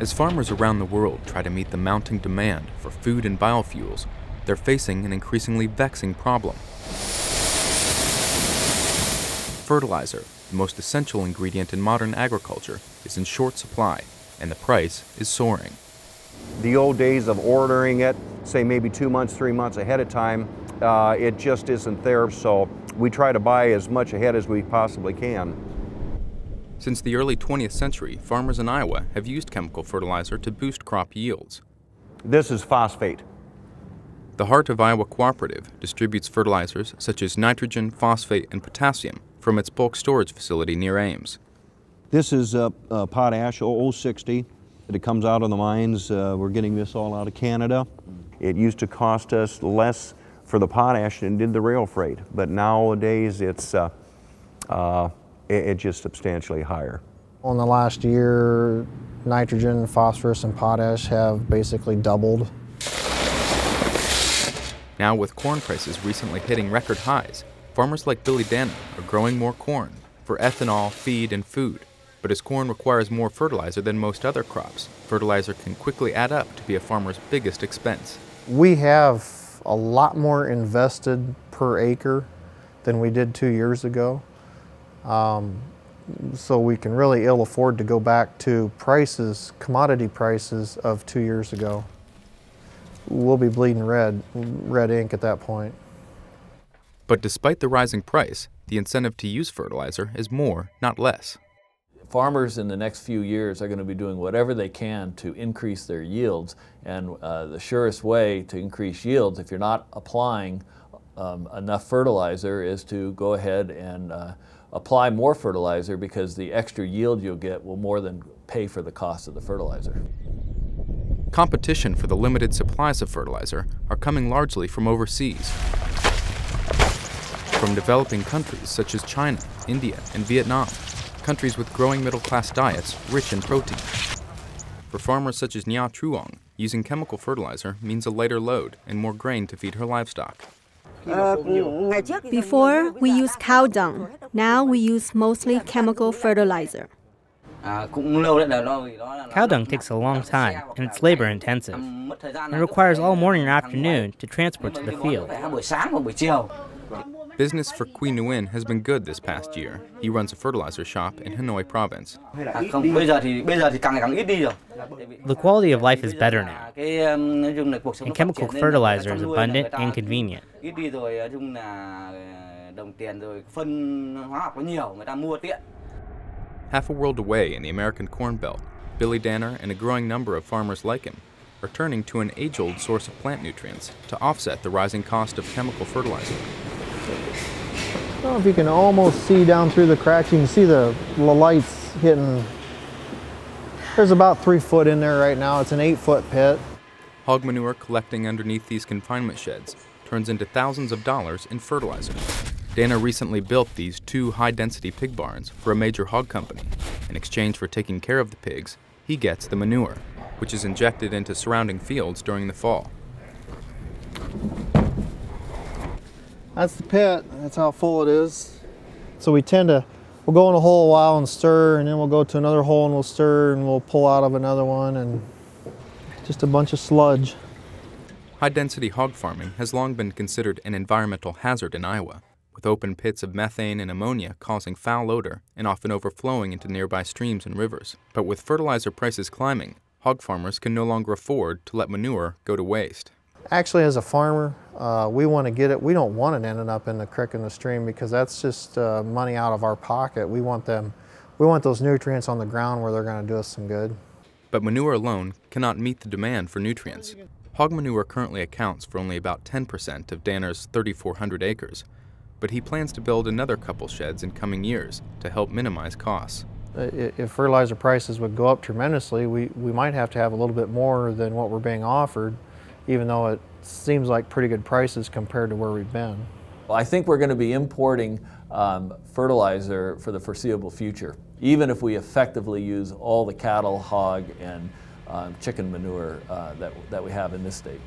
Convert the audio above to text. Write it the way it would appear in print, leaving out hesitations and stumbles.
As farmers around the world try to meet the mounting demand for food and biofuels, they're facing an increasingly vexing problem. Fertilizer, the most essential ingredient in modern agriculture, is in short supply, and the price is soaring. The old days of ordering it, say maybe 2 months, 3 months ahead of time, it just isn't there, so we try to buy as much ahead as we possibly can. Since the early 20th century, farmers in Iowa have used chemical fertilizer to boost crop yields. This is phosphate. The Heart of Iowa Cooperative distributes fertilizers such as nitrogen, phosphate, and potassium from its bulk storage facility near Ames. This is potash 0060. It comes out of the mines. We're getting this all out of Canada. It used to cost us less for the potash than did the rail freight, but nowadays it's just substantially higher. In the last year, nitrogen, phosphorus, and potash have basically doubled. Now, with corn prices recently hitting record highs, farmers like Billy Danner are growing more corn for ethanol, feed, and food. But as corn requires more fertilizer than most other crops, fertilizer can quickly add up to be a farmer's biggest expense. We have a lot more invested per acre than we did 2 years ago. So we can really ill afford to go back to prices, commodity prices of 2 years ago. We'll be bleeding red ink at that point. But despite the rising price, the incentive to use fertilizer is more, not less. Farmers in the next few years are going to be doing whatever they can to increase their yields, and the surest way to increase yields, if you're not applying enough fertilizer, is to go ahead and apply more fertilizer, because the extra yield you'll get will more than pay for the cost of the fertilizer. Competition for the limited supplies of fertilizer are coming largely from overseas. From developing countries such as China, India, and Vietnam, countries with growing middle-class diets rich in protein. For farmers such as Nha Truong, using chemical fertilizer means a lighter load and more grain to feed her livestock. Before, we used cow dung. Now we use mostly chemical fertilizer. Cow dung takes a long time, and it's labor-intensive. It requires all morning or afternoon to transport to the field. Business for Quy Nguyen has been good this past year. He runs a fertilizer shop in Hanoi province. The quality of life is better now, and chemical fertilizer is abundant and convenient. Half a world away in the American Corn Belt, Billy Danner and a growing number of farmers like him are turning to an age-old source of plant nutrients to offset the rising cost of chemical fertilizer. I don't know if you can almost see down through the cracks. You can see the lights hitting. There's about 3 foot in there right now. It's an 8-foot pit. Hog manure collecting underneath these confinement sheds turns into thousands of dollars in fertilizer. Danner recently built these 2 high-density pig barns for a major hog company. In exchange for taking care of the pigs, he gets the manure, which is injected into surrounding fields during the fall. That's the pit. That's how full it is. So we'll go in a hole a while and stir, and then we'll go to another hole and we'll stir, and we'll pull out of another one, and just a bunch of sludge. High-density hog farming has long been considered an environmental hazard in Iowa, with open pits of methane and ammonia causing foul odor and often overflowing into nearby streams and rivers. But with fertilizer prices climbing, hog farmers can no longer afford to let manure go to waste. Actually, as a farmer, we want to get it. We don't want it ending up in the creek and the stream, because that's just money out of our pocket. We want those nutrients on the ground where they're going to do us some good. But manure alone cannot meet the demand for nutrients. Hog manure currently accounts for only about 10% of Danner's 3,400 acres, but he plans to build another couple sheds in coming years to help minimize costs. If fertilizer prices would go up tremendously, we might have to have a little bit more than what we're being offered, even though it seems like pretty good prices compared to where we've been. Well, I think we're going to be importing fertilizer for the foreseeable future, even if we effectively use all the cattle, hog, and chicken manure that we have in this state.